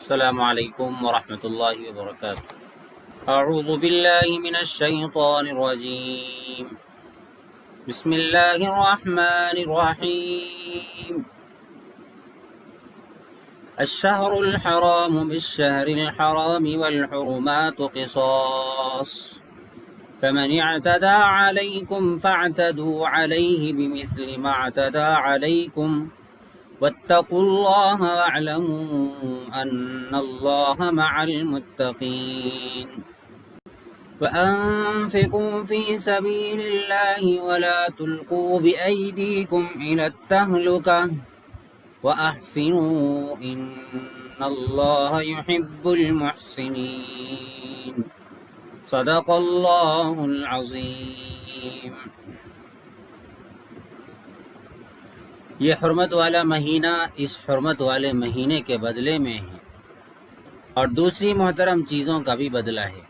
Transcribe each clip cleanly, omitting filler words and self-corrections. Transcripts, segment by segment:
السلام علیکم ورحمۃ اللہ وبرکاتہ۔ اعوذ باللہ من الشیطان الرجیم، بسم اللہ الرحمن الرحیم۔ الشہر الحرام بالشہر الحرام والحرمات قصاص، فمن اعتدى علیکم فاعتدوا علیہ بمثل ما اعتدى علیکم واتقوا اللہ واعلموا ان اللہ مع المتقین۔ وأنفقوا في سبيل الله ولا تلقوا بأيديكم إلى التهلكة وأحسنوا إن الله يحب المحسنين۔ صدق اللہ العظیم۔ یہ حرمت والا مہینہ اس حرمت والے مہینے کے بدلے میں ہے، اور دوسری محترم چیزوں کا بھی بدلہ ہے۔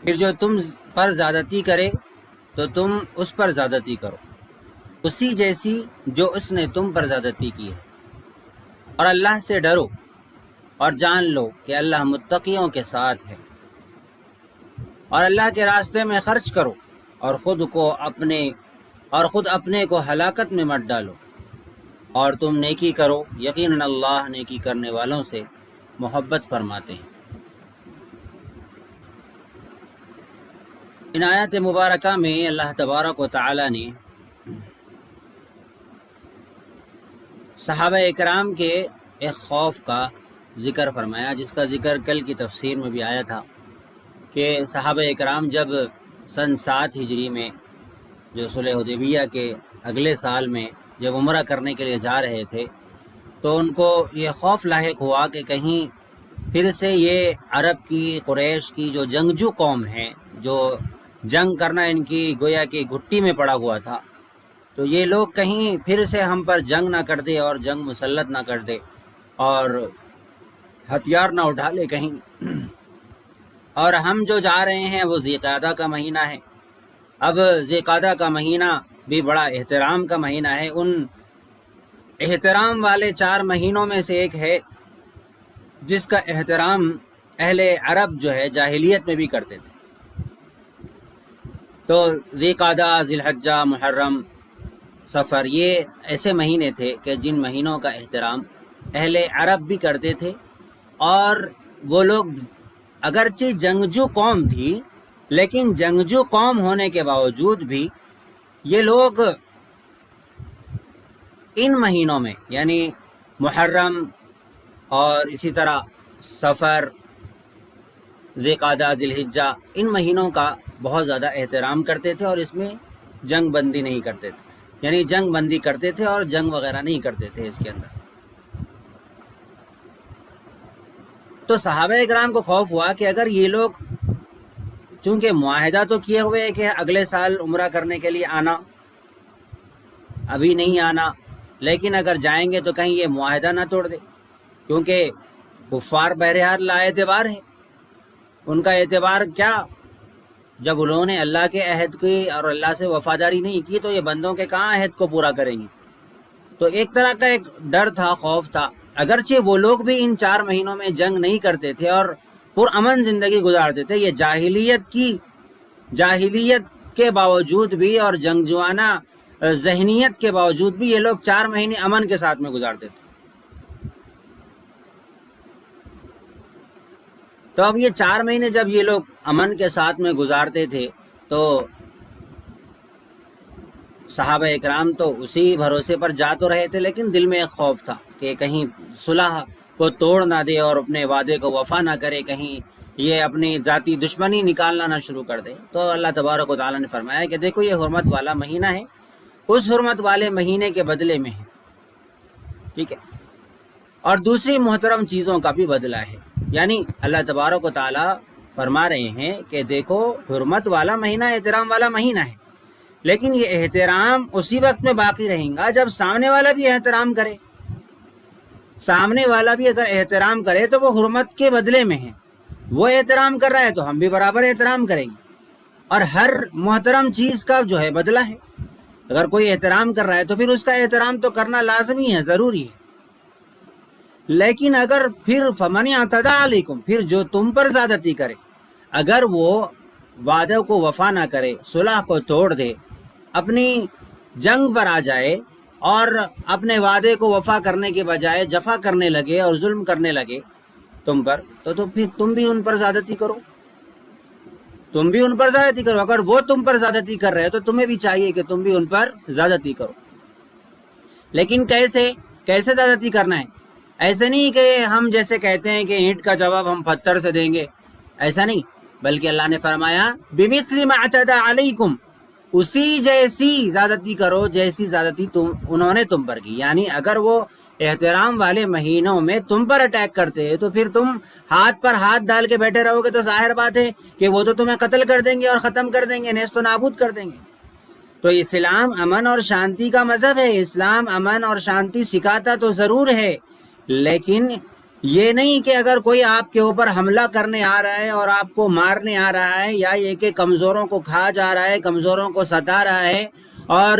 پھر جو تم پر زیادتی کرے تو تم اس پر زیادتی کرو، اسی جیسی جو اس نے تم پر زیادتی کی ہے، اور اللہ سے ڈرو اور جان لو کہ اللہ متقیوں کے ساتھ ہے۔ اور اللہ کے راستے میں خرچ کرو اور خود اپنے کو ہلاکت میں مت ڈالو، اور تم نیکی کرو، یقیناً اللہ نیکی کرنے والوں سے محبت فرماتے ہیں۔ ان آیات مبارکہ میں اللہ تبارک و تعالی نے صحابہ اکرام کے ایک خوف کا ذکر فرمایا، جس کا ذکر کل کی تفسیر میں بھی آیا تھا کہ صحابہ اکرام جب سن 7 ہجری میں جو صلح حدیبیہ کے اگلے سال میں جب عمرہ کرنے کے لیے جا رہے تھے، تو ان کو یہ خوف لاحق ہوا کہ کہیں پھر سے یہ عرب کی قریش کی جو جنگجو قوم ہے، جو جنگ کرنا ان کی گویا کہ گھٹی میں پڑا ہوا تھا، تو یہ لوگ کہیں پھر سے ہم پر جنگ نہ کر دے اور جنگ مسلط نہ کر دے اور ہتھیار نہ اٹھا لے کہیں۔ اور ہم جو جا رہے ہیں وہ ذی قعدہ کا مہینہ ہے۔ اب ذی قعدہ کا مہینہ بھی بڑا احترام کا مہینہ ہے، ان احترام والے 4 مہینوں میں سے ایک ہے جس کا احترام اہل عرب جو ہے جاہلیت میں بھی کرتے تھے۔ تو ذی قعدہ، ذی الحجہ، محرم، سفر، یہ ایسے مہینے تھے کہ جن مہینوں کا احترام اہل عرب بھی کرتے تھے، اور وہ لوگ اگرچہ جنگجو قوم تھی، لیکن جنگجو قوم ہونے کے باوجود بھی یہ لوگ ان مہینوں میں یعنی محرم اور اسی طرح سفر، ذی قعدہ، ذی الحجہ، ان مہینوں کا بہت زیادہ احترام کرتے تھے، اور اس میں جنگ بندی نہیں کرتے تھے، یعنی جنگ بندی کرتے تھے اور جنگ وغیرہ نہیں کرتے تھے اس کے اندر۔ تو صحابہ اکرام کو خوف ہوا کہ اگر یہ لوگ چونکہ معاہدہ تو کیے ہوئے ہے کہ اگلے سال عمرہ کرنے کے لیے آنا، ابھی نہیں آنا، لیکن اگر جائیں گے تو کہیں یہ معاہدہ نہ توڑ دے، کیونکہ کفار بہرحال لا اعتبار ہے۔ ان کا اعتبار کیا، جب انہوں نے اللہ کے عہد کی اور اللہ سے وفاداری نہیں کی تو یہ بندوں کے کہاں عہد کو پورا کریں گے۔ تو ایک طرح کا ایک ڈر تھا، خوف تھا، اگرچہ وہ لوگ بھی ان 4 مہینوں میں جنگ نہیں کرتے تھے اور پرامن زندگی گزارتے تھے، یہ جاہلیت کے باوجود بھی اور جنگجوانہ ذہنیت کے باوجود بھی یہ لوگ 4 مہینے امن کے ساتھ میں گزارتے تھے۔ تو اب یہ 4 مہینے جب یہ لوگ امن کے ساتھ میں گزارتے تھے تو صحابہ اکرام تو اسی بھروسے پر جا تو رہے تھے، لیکن دل میں ایک خوف تھا کہ کہیں صلح کو توڑ نہ دے اور اپنے وعدے کو وفا نہ کرے، کہیں یہ اپنی ذاتی دشمنی نکالنا نہ شروع کر دے۔ تو اللہ تبارک و تعالیٰ نے فرمایا کہ دیکھو یہ حرمت والا مہینہ ہے، اس حرمت والے مہینے کے بدلے میں ہے، ٹھیک ہے، اور دوسری محترم چیزوں کا بھی بدلہ ہے۔ یعنی اللہ تبارک و تعالیٰ فرما رہے ہیں کہ دیکھو حرمت والا مہینہ احترام والا مہینہ ہے، لیکن یہ احترام اسی وقت میں باقی رہیں گا جب سامنے والا بھی احترام کرے۔ سامنے والا بھی اگر احترام کرے تو وہ حرمت کے بدلے میں ہے، وہ احترام کر رہا ہے تو ہم بھی برابر احترام کریں گے، اور ہر محترم چیز کا جو ہے بدلہ ہے۔ اگر کوئی احترام کر رہا ہے تو پھر اس کا احترام تو کرنا لازمی ہے، ضروری ہے۔ لیکن اگر پھر فمن اعتدی علیکم، پھر جو تم پر زیادتی کرے، اگر وہ وعدے کو وفا نہ کرے، صلح کو توڑ دے، اپنی جنگ پر آ جائے اور اپنے وعدے کو وفا کرنے کے بجائے جفا کرنے لگے اور ظلم کرنے لگے تم پر، تو پھر تم بھی ان پر زیادتی کرو، تم بھی ان پر زیادتی کرو۔ اگر وہ تم پر زیادتی کر رہے ہیں تو تمہیں بھی چاہیے کہ تم بھی ان پر زیادتی کرو۔ لیکن کیسے زیادتی کرنا ہے؟ ایسے نہیں کہ ہم جیسے کہتے ہیں کہ اینٹ کا جواب ہم پتھر سے دیں گے، ایسا نہیں، بلکہ اللہ نے فرمایا بِمِثْلِ مَا اعْتَدَىٰ عَلَيْكُمْ، اسی جیسی زیادتی کرو جیسی زیادتی انہوں نے تم پر کی۔ یعنی اگر وہ احترام والے مہینوں میں تم پر اٹیک کرتے ہیں تو پھر تم ہاتھ پر ہاتھ ڈال کے بیٹھے رہو گے تو ظاہر بات ہے کہ وہ تو تمہیں قتل کر دیں گے اور ختم کر دیں گے، نیست و نابود کر دیں گے۔ تو اسلام امن اور شانتی کا مذہب ہے، اسلام امن اور شانتی سکھاتا تو ضرور ہے، لیکن یہ نہیں کہ اگر کوئی آپ کے اوپر حملہ کرنے آ رہا ہے اور آپ کو مارنے آ رہا ہے، یا یہ کہ کمزوروں کو کھا جا رہا ہے، کمزوروں کو ستا رہا ہے اور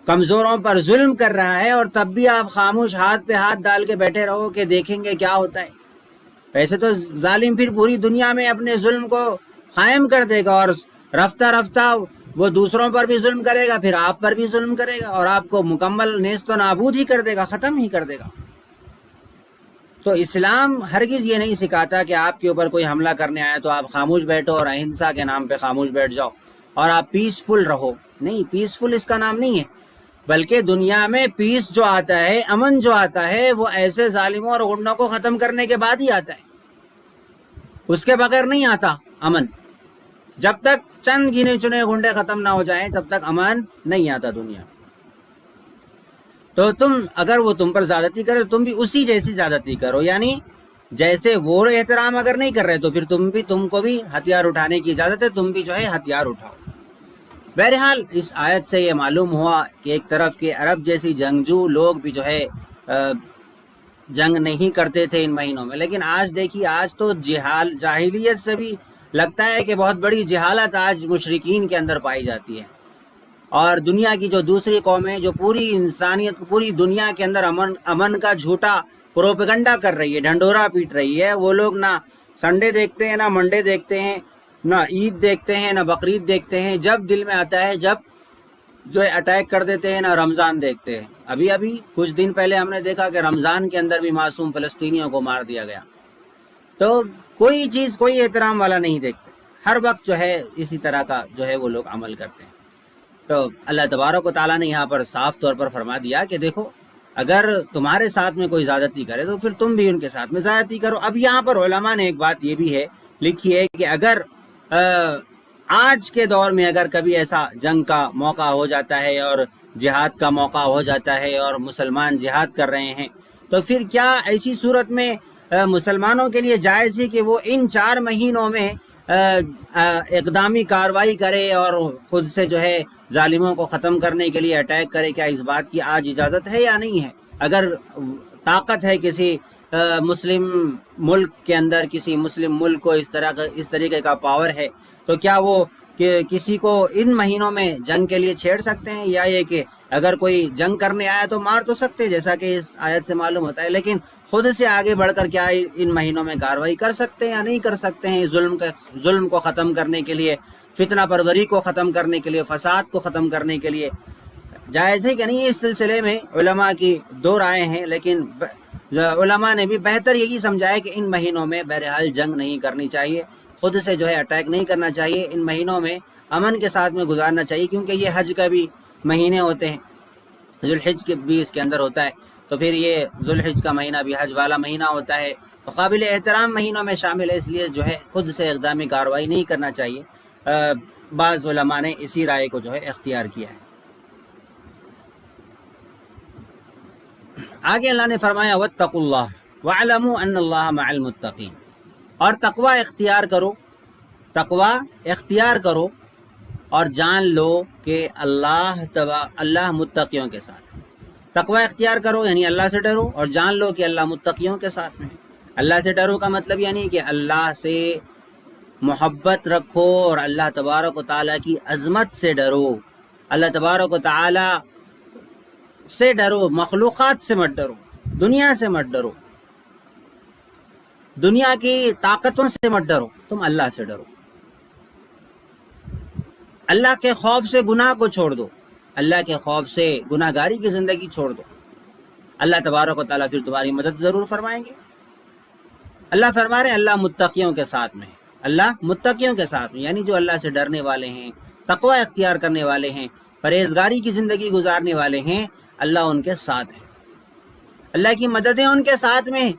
کمزوروں پر ظلم کر رہا ہے، اور تب بھی آپ خاموش ہاتھ پہ ہاتھ ڈال کے بیٹھے رہو کہ دیکھیں گے کیا ہوتا ہے۔ ویسے تو ظالم پھر پوری دنیا میں اپنے ظلم کو قائم کر دے گا اور رفتہ رفتہ وہ دوسروں پر بھی ظلم کرے گا، پھر آپ پر بھی ظلم کرے گا اور آپ کو مکمل نیست و نابود ہی کر دے گا، ختم ہی کر دے گا۔ تو اسلام ہرگز یہ نہیں سکھاتا کہ آپ کے اوپر کوئی حملہ کرنے آئے تو آپ خاموش بیٹھو اور اہنسا کے نام پہ خاموش بیٹھ جاؤ اور آپ پیسفل رہو۔ نہیں، پیسفل اس کا نام نہیں ہے، بلکہ دنیا میں پیس جو آتا ہے، امن جو آتا ہے، وہ ایسے ظالموں اور غنڈوں کو ختم کرنے کے بعد ہی آتا ہے، اس کے بغیر نہیں آتا امن۔ جب تک چند گنے چنے گنڈے ختم نہ ہو جائیں تب تک امن نہیں آتا دنیا۔ تو اگر وہ تم پر زیادتی کرے تم بھی اسی جیسی زیادتی کرو، یعنی جیسے وہ احترام اگر نہیں کر رہے تو پھر تم کو بھی ہتھیار اٹھانے کی اجازت ہے، تم بھی جو ہے ہتھیار اٹھاؤ۔ بہرحال اس آیت سے یہ معلوم ہوا کہ ایک طرف کے عرب جیسی جنگجو لوگ بھی جو ہے جنگ نہیں کرتے تھے ان مہینوں میں، لیکن آج دیکھیے، آج تو جاہلیت سے بھی لگتا ہے کہ بہت بڑی جہالت آج مشرکین کے اندر پائی جاتی ہے، اور دنیا کی جو دوسری قومیں جو پوری انسانیت، پوری دنیا کے اندر امن کا جھوٹا پروپیگنڈا کر رہی ہے، ڈھنڈورا پیٹ رہی ہے، وہ لوگ نہ سنڈے دیکھتے ہیں، نہ منڈے دیکھتے ہیں، نہ عید دیکھتے ہیں، نہ بقرعید دیکھتے ہیں، جب دل میں آتا ہے جب جو ہے اٹیک کر دیتے ہیں، نہ رمضان دیکھتے ہیں۔ ابھی کچھ دن پہلے ہم نے دیکھا کہ رمضان کے اندر بھی معصوم فلسطینیوں کو مار دیا گیا۔ تو کوئی چیز کوئی احترام والا نہیں دیکھتے، ہر وقت جو ہے اسی طرح کا جو ہے وہ لوگ عمل کرتے ہیں۔ تو اللہ تبارک و تعالیٰ نے یہاں پر صاف طور پر فرما دیا کہ دیکھو، اگر تمہارے ساتھ میں کوئی زیادتی کرے تو پھر تم بھی ان کے ساتھ میں زیادتی کرو۔ اب یہاں پر علماء نے ایک بات یہ بھی ہے لکھی ہے کہ اگر آج کے دور میں اگر کبھی ایسا جنگ کا موقع ہو جاتا ہے اور جہاد کا موقع ہو جاتا ہے اور مسلمان جہاد کر رہے ہیں، تو پھر کیا ایسی صورت میں مسلمانوں کے لیے جائز ہے کہ وہ ان 4 مہینوں میں اقدامی کارروائی کرے اور خود سے جو ہے ظالموں کو ختم کرنے کے لیے اٹیک کرے؟ کیا اس بات کی آج اجازت ہے یا نہیں ہے؟ اگر طاقت ہے کسی مسلم ملک کے اندر، کسی مسلم ملک کو اس طریقے کا پاور ہے، تو کیا وہ کہ کسی کو ان مہینوں میں جنگ کے لیے چھیڑ سکتے ہیں؟ یا یہ کہ اگر کوئی جنگ کرنے آیا تو مار تو سکتے ہیں جیسا کہ اس آیت سے معلوم ہوتا ہے، لیکن خود سے آگے بڑھ کر کیا ان مہینوں میں کارروائی کر سکتے ہیں یا نہیں کر سکتے ہیں؟ ظلم کو ختم کرنے کے لیے، فتنہ پروری کو ختم کرنے کے لیے، فساد کو ختم کرنے کے لیے جائز ہے کہ نہیں؟ اس سلسلے میں علماء کی 2 رائے ہیں، لیکن علماء نے بھی بہتر یہی سمجھایا کہ ان مہینوں میں بہرحال جنگ نہیں کرنی چاہیے، خود سے جو ہے اٹیک نہیں کرنا چاہیے، ان مہینوں میں امن کے ساتھ میں گزارنا چاہیے، کیونکہ یہ حج کا بھی مہینے ہوتے ہیں، ذوالحج کے بھی اس کے اندر ہوتا ہے، تو پھر یہ ذوالحج کا مہینہ بھی حج والا مہینہ ہوتا ہے، تو قابل احترام مہینوں میں شامل ہے، اس لیے جو ہے خود سے اقدامی کارروائی نہیں کرنا چاہیے۔ بعض علماء نے اسی رائے کو جو ہے اختیار کیا ہے۔ آگے اللہ نے فرمایا واتقوا اللہ واعلموا ان اللہ مع المتقین، اور تقوی اختیار کرو اور جان لو کہ اللہ متقیوں کے ساتھ ہے۔ تقوی اختیار کرو یعنی اللہ سے ڈرو، اور جان لو کہ اللہ متقیوں کے ساتھ میں ہے۔ اللہ سے ڈرو کا مطلب یعنی کہ اللہ سے محبت رکھو اور اللہ تبارک و تعالیٰ کی عظمت سے ڈرو، اللہ تبارک و تعالیٰ سے ڈرو، مخلوقات سے مت ڈرو، دنیا سے مت ڈرو، دنیا کی طاقتوں سے مت ڈرو، تم اللہ سے ڈرو۔ اللہ کے خوف سے گناہ کو چھوڑ دو، اللہ کے خوف سے گناہ گاری کی زندگی چھوڑ دو، اللہ تبارک و تعالیٰ پھر تمہاری مدد ضرور فرمائیں گے۔ اللہ فرما رہے ہیں اللہ متقیوں کے ساتھ میں، اللہ متقیوں کے ساتھ میں، یعنی جو اللہ سے ڈرنے والے ہیں، تقوی اختیار کرنے والے ہیں، پرہیزگاری کی زندگی گزارنے والے ہیں، اللہ ان کے ساتھ ہے، اللہ کی مددیں ان کے ساتھ میں ہیں۔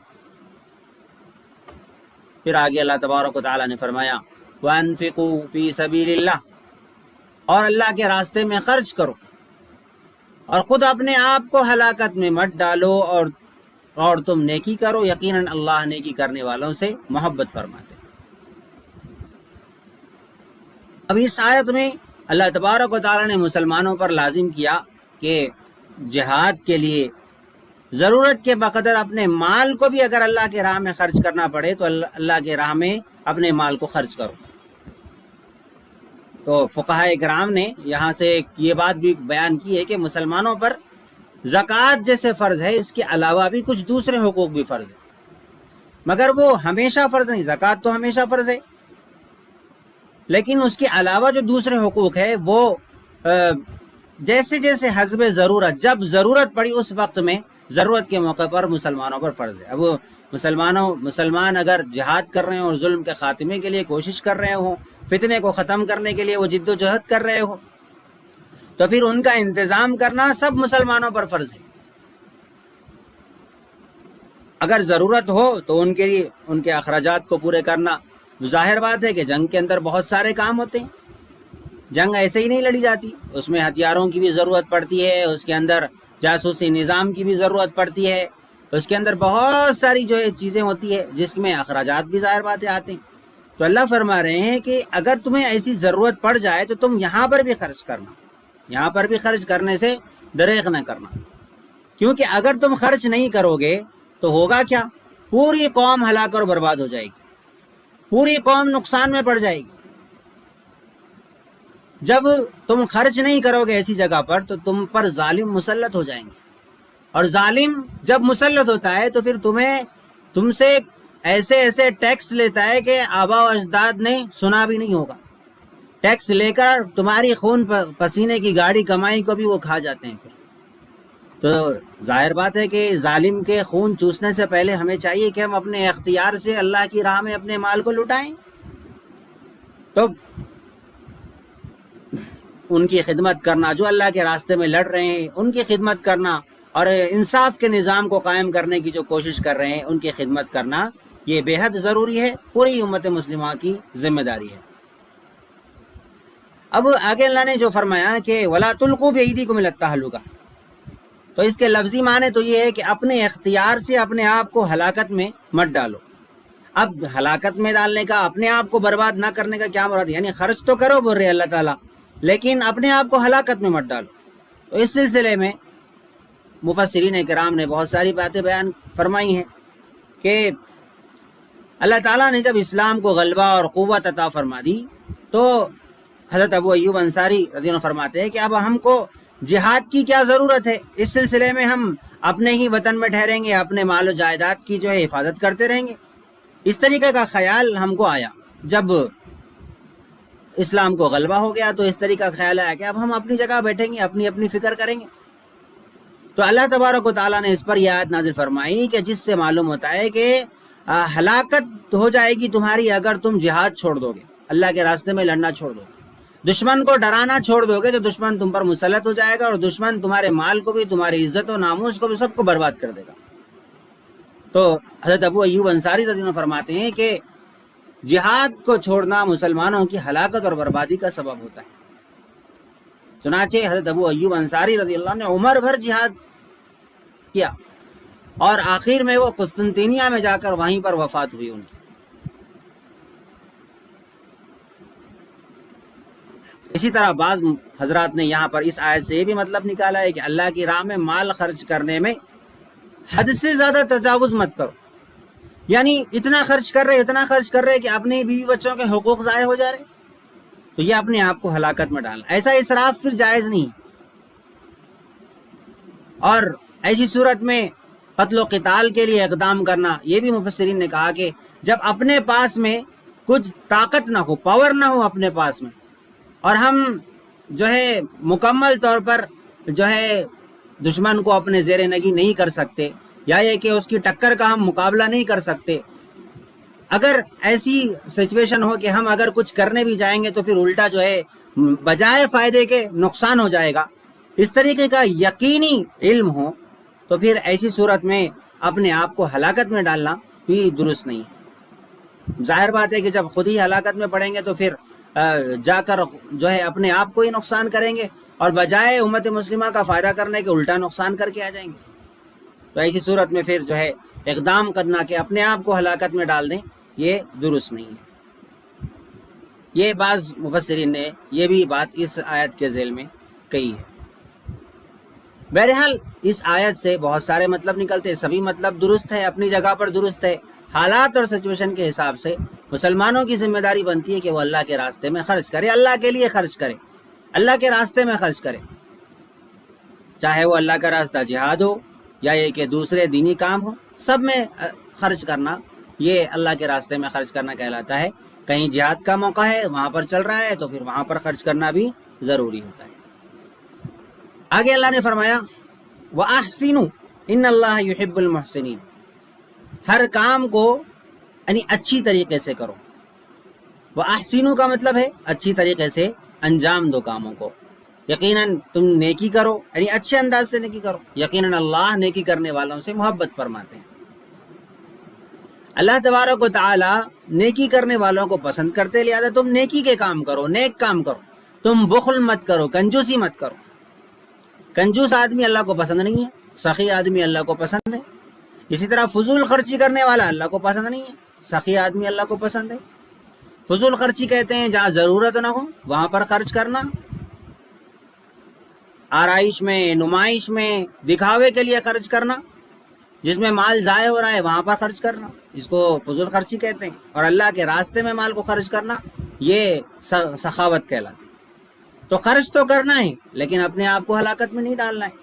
پھر آگے اللہ تبارک و تعالیٰ نے فرمایا وَأَنفِقُوا فِي سَبِيلِ اللَّهِ، اور اللہ کے راستے میں خرچ کرو، اور خود اپنے آپ کو ہلاکت میں مت ڈالو، اور تم نیکی کرو، یقیناً اللہ نیکی کرنے والوں سے محبت فرماتے ہیں۔ اب اس آیت میں اللہ تبارک و تعالیٰ نے مسلمانوں پر لازم کیا کہ جہاد کے لیے ضرورت کے بقدر اپنے مال کو بھی اگر اللہ کے راہ میں خرچ کرنا پڑے تو اللہ کے راہ میں اپنے مال کو خرچ کرو۔ تو فقہائے کرام نے یہاں سے یہ بات بھی بیان کی ہے کہ مسلمانوں پر زکوٰۃ جیسے فرض ہے، اس کے علاوہ بھی کچھ دوسرے حقوق بھی فرض ہیں، مگر وہ ہمیشہ فرض نہیں۔ زکوٰۃ تو ہمیشہ فرض ہے، لیکن اس کے علاوہ جو دوسرے حقوق ہے وہ جیسے جیسے حسب ضرورت، جب ضرورت پڑی اس وقت میں، ضرورت کے موقع پر مسلمانوں پر فرض ہے۔ اب مسلمان اگر جہاد کر رہے ہیں اور ظلم کے خاتمے کے لیے کوشش کر رہے ہوں، فتنے کو ختم کرنے کے لیے وہ جد و جہد کر رہے ہوں، تو پھر ان کا انتظام کرنا سب مسلمانوں پر فرض ہے۔ اگر ضرورت ہو تو ان کے لیے ان کے اخراجات کو پورے کرنا، ظاہر بات ہے کہ جنگ کے اندر بہت سارے کام ہوتے ہیں، جنگ ایسے ہی نہیں لڑی جاتی، اس میں ہتھیاروں کی بھی ضرورت پڑتی ہے، اس کے اندر جاسوسی نظام کی بھی ضرورت پڑتی ہے، اس کے اندر بہت ساری جو ہے چیزیں ہوتی ہے جس میں اخراجات بھی ظاہر باتیں آتے ہیں۔ تو اللہ فرما رہے ہیں کہ اگر تمہیں ایسی ضرورت پڑ جائے تو تم یہاں پر بھی خرچ کرنا، یہاں پر بھی خرچ کرنے سے دریغ نہ کرنا، کیونکہ اگر تم خرچ نہیں کرو گے تو ہوگا کیا؟ پوری قوم ہلاک اور برباد ہو جائے گی، پوری قوم نقصان میں پڑ جائے گی۔ جب تم خرچ نہیں کرو گے ایسی جگہ پر تو تم پر ظالم مسلط ہو جائیں گے، اور ظالم جب مسلط ہوتا ہے تو پھر تم سے ایسے ٹیکس لیتا ہے کہ آبا و اجداد نے سنا بھی نہیں ہوگا، ٹیکس لے کر تمہاری خون پسینے کی گاڑی کمائی کو بھی وہ کھا جاتے ہیں۔ پھر تو ظاہر بات ہے کہ ظالم کے خون چوسنے سے پہلے ہمیں چاہیے کہ ہم اپنے اختیار سے اللہ کی راہ میں اپنے مال کو لٹائیں، تو ان کی خدمت کرنا، جو اللہ کے راستے میں لڑ رہے ہیں ان کی خدمت کرنا، اور انصاف کے نظام کو قائم کرنے کی جو کوشش کر رہے ہیں ان کی خدمت کرنا، یہ بے حد ضروری ہے، پوری امت مسلمہ کی ذمہ داری ہے۔ اب آگے اللہ نے جو فرمایا کہ وَلَا تُلْقُوا بِأَيْدِيكُمْ إِلَى التَّهْلُكَةِ، تو اس کے لفظی معنی تو یہ ہے کہ اپنے اختیار سے اپنے آپ کو ہلاکت میں مت ڈالو۔ اب ہلاکت میں ڈالنے کا، اپنے آپ کو برباد نہ کرنے کا کیا مراد؟ یعنی خرچ تو کرو بول رہے اللہ تعالیٰ، لیکن اپنے آپ کو ہلاکت میں مت ڈالو۔ تو اس سلسلے میں مفسرین کرام نے بہت ساری باتیں بیان فرمائی ہیں کہ اللہ تعالیٰ نے جب اسلام کو غلبہ اور قوت عطا فرما دی تو حضرت ابو ایوب انصاری رضی اللہ عنہ فرماتے ہیں کہ اب ہم کو جہاد کی کیا ضرورت ہے، اس سلسلے میں ہم اپنے ہی وطن میں ٹھہریں گے، اپنے مال و جائیداد کی جو ہے حفاظت کرتے رہیں گے۔ اس طریقے کا خیال ہم کو آیا جب اسلام کو غلبہ ہو گیا، تو اس طریقہ کا خیال آیا کہ اب ہم اپنی جگہ بیٹھیں گے، اپنی اپنی فکر کریں گے۔ تو اللہ تبارک و تعالیٰ نے اس پر یہ آیت نازل فرمائی کہ جس سے معلوم ہوتا ہے کہ ہلاکت ہو جائے گی تمہاری اگر تم جہاد چھوڑ دو گے، اللہ کے راستے میں لڑنا چھوڑ دو گے، دشمن کو ڈرانا چھوڑ دو گے تو دشمن تم پر مسلط ہو جائے گا، اور دشمن تمہارے مال کو بھی، تمہاری عزت و ناموس کو بھی، سب کو برباد کر دے گا۔ تو حضرت ابو ایوب انصاری رضی اللہ عنہ فرماتے ہیں کہ جہاد کو چھوڑنا مسلمانوں کی ہلاکت اور بربادی کا سبب ہوتا ہے۔ چنانچہ حضرت ابو ایوب انصاری رضی اللہ عنہ نے عمر بھر جہاد کیا، اور آخر میں وہ قسطنطینیہ میں جا کر وہیں پر وفات ہوئی ان کی۔ اسی طرح بعض حضرات نے یہاں پر اس آیت سے یہ بھی مطلب نکالا ہے کہ اللہ کی راہ میں مال خرچ کرنے میں حد سے زیادہ تجاوز مت کرو، یعنی اتنا خرچ کر رہے کہ اپنے بیوی بچوں کے حقوق ضائع ہو جا رہے، تو یہ اپنے آپ کو ہلاکت میں ڈالنا، ایسا اسراف پھر جائز نہیں۔ اور ایسی صورت میں قتل و قتال کے لیے اقدام کرنا، یہ بھی مفسرین نے کہا کہ جب اپنے پاس میں کچھ طاقت نہ ہو، پاور نہ ہو اپنے پاس میں، اور ہم جو ہے مکمل طور پر جو ہے دشمن کو اپنے زیر نگی نہیں کر سکتے، یا یہ کہ اس کی ٹکر کا ہم مقابلہ نہیں کر سکتے، اگر ایسی سچویشن ہو کہ ہم اگر کچھ کرنے بھی جائیں گے تو پھر الٹا جو ہے بجائے فائدے کے نقصان ہو جائے گا، اس طریقے کا یقینی علم ہو، تو پھر ایسی صورت میں اپنے آپ کو ہلاکت میں ڈالنا بھی درست نہیں ہے۔ ظاہر بات ہے کہ جب خود ہی ہلاکت میں پڑیں گے تو پھر جا کر جو ہے اپنے آپ کو ہی نقصان کریں گے، اور بجائے امت مسلمہ کا فائدہ کرنے کے الٹا نقصان کر کے آ جائیں گے۔ تو ایسی صورت میں پھر جو ہے اقدام کرنا کہ اپنے آپ کو ہلاکت میں ڈال دیں، یہ درست نہیں ہے۔ یہ بعض مفسرین نے یہ بھی بات اس آیت کے ذیل میں کہی ہے۔ بہرحال اس آیت سے بہت سارے مطلب نکلتے ہیں، سبھی مطلب درست ہے، اپنی جگہ پر درست ہے۔ حالات اور سچویشن کے حساب سے مسلمانوں کی ذمہ داری بنتی ہے کہ وہ اللہ کے راستے میں خرچ کرے، اللہ کے لیے خرچ کرے، اللہ کے راستے میں خرچ کرے، چاہے وہ اللہ کا راستہ جہاد ہو یا یہ کہ دوسرے دینی کام ہو، سب میں خرچ کرنا یہ اللہ کے راستے میں خرچ کرنا کہلاتا ہے۔ کہیں جہاد کا موقع ہے، وہاں پر چل رہا ہے، تو پھر وہاں پر خرچ کرنا بھی ضروری ہوتا ہے۔ آگے اللہ نے فرمایا وَأَحْسِنُوا إِنَّ اللَّهَ يُحِبُّ الْمُحْسِنِينَ، ہر کام کو یعنی اچھی طریقے سے کرو۔ وَأَحْسِنُوا کا مطلب ہے اچھی طریقے سے انجام دو کاموں کو، یقیناً تم نیکی کرو، یعنی اچھے انداز سے نیکی کرو، یقیناً اللہ نیکی کرنے والوں سے محبت فرماتے ہیں۔ اللہ تبارک و تعالی نیکی کرنے والوں کو پسند کرتے، لہذا تم نیکی کے کام کرو، نیک کام کرو، تم بخل مت کرو، کنجوسی مت کرو۔ کنجوس آدمی اللہ کو پسند نہیں ہے، سخی آدمی اللہ کو پسند ہے۔ اسی طرح فضول خرچی کرنے والا اللہ کو پسند نہیں ہے، سخی آدمی اللہ کو پسند ہے۔ فضول خرچی کہتے ہیں جہاں ضرورت نہ ہو وہاں پر خرچ کرنا، آرائش میں، نمائش میں، دکھاوے کے لیے خرچ کرنا، جس میں مال ضائع ہو رہا ہے وہاں پر خرچ کرنا، اس کو فضول خرچی کہتے ہیں۔ اور اللہ کے راستے میں مال کو خرچ کرنا یہ سخاوت کہلاتی ہے۔ تو خرچ تو کرنا ہے لیکن اپنے آپ کو ہلاکت میں نہیں ڈالنا ہے۔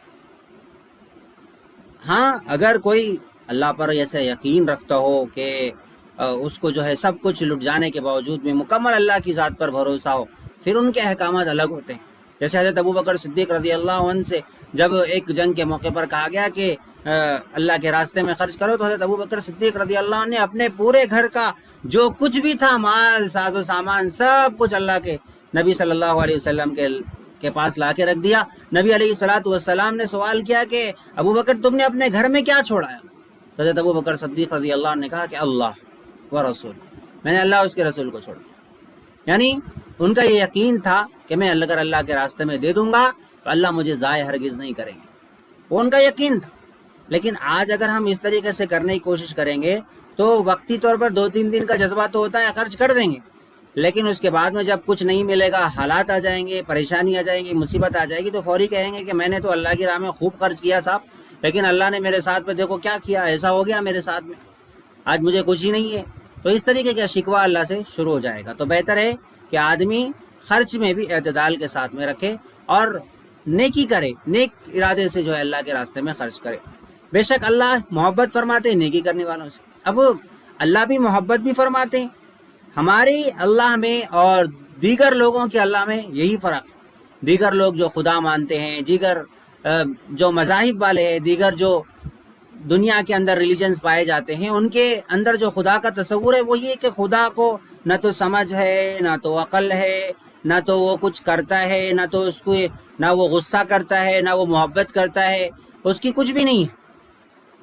ہاں اگر کوئی اللہ پر ایسا یقین رکھتا ہو کہ اس کو جو ہے سب کچھ لٹ جانے کے باوجود میں مکمل اللہ کی ذات پر بھروسہ ہو، پھر ان کے احکامات الگ ہوتے ہیں۔ جیسے حضرت ابو بکر صدیق رضی اللہ عنہ سے جب ایک جنگ کے موقع پر کہا گیا کہ اللہ کے راستے میں خرچ کرو، تو حضرت ابو بکر صدیق رضی اللہ عنہ نے اپنے پورے گھر کا جو کچھ بھی تھا، مال، ساز و سامان، سب کچھ اللہ کے نبی صلی اللہ علیہ وسلم کے پاس لا کے رکھ دیا۔ نبی علیہ الصلوۃ والسلام نے سوال کیا کہ ابو بکر تم نے اپنے گھر میں کیا چھوڑا ہے؟ تو حضرت ابو بکر صدیق رضی اللہ عنہ نے کہا کہ اللہ و رسول، میں نے اللہ اور اس کے رسول کو چھوڑ دیا۔ یعنی ان کا یہ یقین تھا کہ میں اگر اللہ کے راستے میں دے دوں گا تو اللہ مجھے ضائع ہرگز نہیں کریں گے، وہ ان کا یقین تھا۔ لیکن آج اگر ہم اس طریقے سے کرنے کی کوشش کریں گے تو وقتی طور پر 2-3 دن کا جذبہ تو ہوتا ہے، خرچ کر دیں گے، لیکن اس کے بعد میں جب کچھ نہیں ملے گا، حالات آ جائیں گے، پریشانی آ جائیں گی، مصیبت آ جائے گی، تو فوری کہیں گے کہ میں نے تو اللہ کی راہ میں خوب خرچ کیا صاحب، لیکن اللہ نے میرے ساتھ میں دیکھو کیا کیا، ایسا ہو گیا میرے ساتھ میں، آج مجھے کچھ ہی نہیں ہے۔ تو اس طریقے کا شکوہ اللہ سے شروع ہو جائے گا۔ تو بہتر ہے کہ آدمی خرچ میں بھی اعتدال کے ساتھ میں رکھے اور نیکی کرے، نیک ارادے سے جو ہے اللہ کے راستے میں خرچ کرے۔ بے شک اللہ محبت فرماتے ہیں نیکی کرنے والوں سے۔ اب اللہ بھی محبت بھی فرماتے ہیں۔ ہماری اللہ میں اور دیگر لوگوں کے اللہ میں یہی فرق ہے۔ دیگر لوگ جو خدا مانتے ہیں، دیگر جو مذاہب والے ہیں، دیگر جو دنیا کے اندر ریلیجنز پائے جاتے ہیں، ان کے اندر جو خدا کا تصور ہے وہ یہ کہ خدا کو نہ تو سمجھ ہے، نہ تو عقل ہے، نہ تو وہ کچھ کرتا ہے، نہ تو اس کو نہ وہ غصہ کرتا ہے، نہ وہ محبت کرتا ہے، اس کی کچھ بھی نہیں ہے۔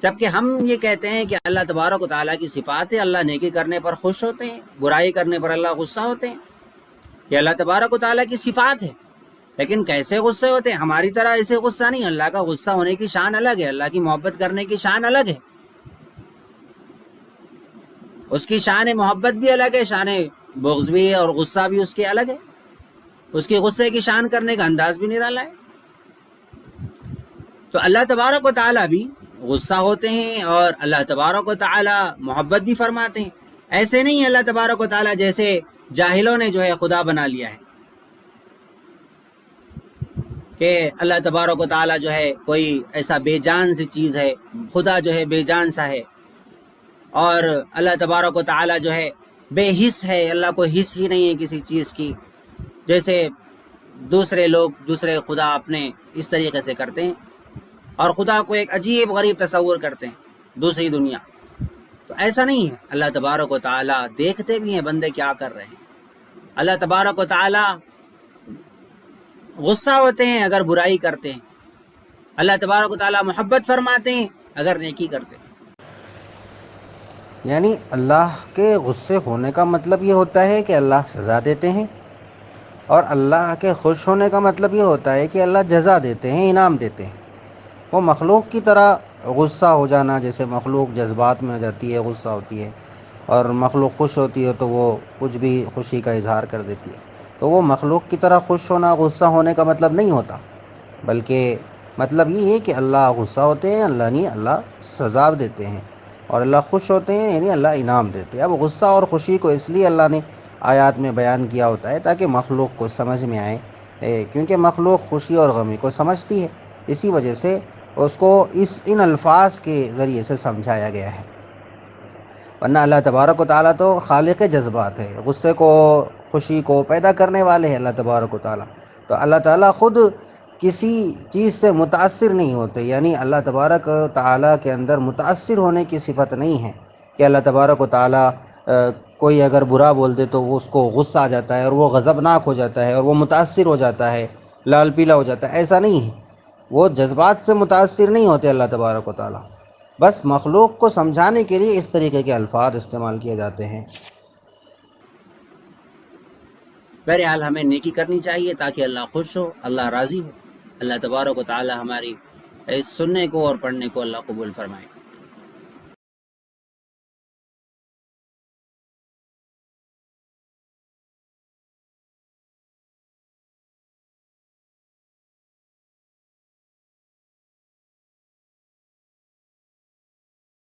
جبکہ ہم یہ کہتے ہیں کہ اللہ تبارک و تعالیٰ کی صفات ہے، اللہ نیکی کرنے پر خوش ہوتے ہیں، برائی کرنے پر اللہ غصہ ہوتے ہیں، یہ اللہ تبارک و تعالیٰ کی صفات ہے۔ لیکن کیسے غصے ہوتے ہیں؟ ہماری طرح ایسے غصہ نہیں، اللہ کا غصہ ہونے کی شان الگ ہے، اللہ کی محبت کرنے کی شان الگ ہے، اس کی شان محبت بھی الگ ہے، شان بغض بھی اور غصہ بھی اس کے الگ ہے، اس کے غصے کی شان کرنے کا انداز بھی نرالا ہے۔ تو اللہ تبارک و تعالیٰ بھی غصہ ہوتے ہیں اور اللہ تبارک و تعالیٰ محبت بھی فرماتے ہیں۔ ایسے نہیں اللہ تبارک و تعالیٰ جیسے جاہلوں نے جو ہے خدا بنا لیا ہے کہ اللہ تبارک و تعالیٰ جو ہے کوئی ایسا بے جان سی چیز ہے، خدا جو ہے بے جان سا ہے، اور اللہ تبارک و تعالیٰ جو ہے بے حس ہے، اللہ کو حس ہی نہیں ہے کسی چیز کی، جیسے دوسرے لوگ دوسرے خدا اپنے اس طریقے سے کرتے ہیں، اور خدا کو ایک عجیب غریب تصور کرتے ہیں دوسری دنیا۔ تو ایسا نہیں ہے، اللہ تبارک و تعالیٰ دیکھتے بھی ہیں بندے کیا کر رہے ہیں۔ اللہ تبارک و تعالیٰ غصہ ہوتے ہیں اگر برائی کرتے ہیں، اللہ تبارک و تعالیٰ محبت فرماتے ہیں اگر نیکی کرتے ہیں۔ یعنی اللہ کے غصے ہونے کا مطلب یہ ہوتا ہے کہ اللہ سزا دیتے ہیں، اور اللہ کے خوش ہونے کا مطلب یہ ہوتا ہے کہ اللہ جزا دیتے ہیں، انعام دیتے ہیں۔ وہ مخلوق کی طرح غصہ ہو جانا، جیسے مخلوق جذبات میں ہو جاتی ہے، غصہ ہوتی ہے، اور مخلوق خوش ہوتی ہے تو وہ کچھ بھی خوشی کا اظہار کر دیتی ہے، تو وہ مخلوق کی طرح خوش ہونا غصہ ہونے کا مطلب نہیں ہوتا، بلکہ مطلب یہ ہے کہ اللہ غصہ ہوتے ہیں، اللہ سزا دیتے ہیں، اور اللہ خوش ہوتے ہیں یعنی اللہ انعام دیتے ہیں۔ اب غصہ اور خوشی کو اس لیے اللہ نے آیات میں بیان کیا ہوتا ہے تاکہ مخلوق کو سمجھ میں آئے، کیونکہ مخلوق خوشی اور غمی کو سمجھتی ہے، اسی وجہ سے اس کو ان الفاظ کے ذریعے سے سمجھایا گیا ہے۔ ورنہ اللہ تبارک و تعالیٰ تو خالق جذبات ہے، غصے کو خوشی کو پیدا کرنے والے ہیں اللہ تبارک و تعالیٰ۔ تو اللہ تعالیٰ خود کسی چیز سے متاثر نہیں ہوتے، یعنی اللہ تبارک و تعالیٰ کے اندر متاثر ہونے کی صفت نہیں ہے کہ اللہ تبارک و تعالیٰ کوئی اگر برا بول دے تو وہ اس کو غصہ آ جاتا ہے اور وہ غضبناک ہو جاتا ہے اور وہ متاثر ہو جاتا ہے، لال پیلا ہو جاتا ہے، ایسا نہیں ہے۔ وہ جذبات سے متاثر نہیں ہوتے اللہ تبارک و تعالیٰ، بس مخلوق کو سمجھانے کے لیے اس طریقے کے الفاظ استعمال کیے جاتے ہیں۔ بہرحال ہمیں نیکی کرنی چاہیے تاکہ اللہ خوش ہو، اللہ راضی ہو۔ اللہ تبارک و تعالیٰ ہماری اس سننے کو اور پڑھنے کو اللہ قبول فرمائے۔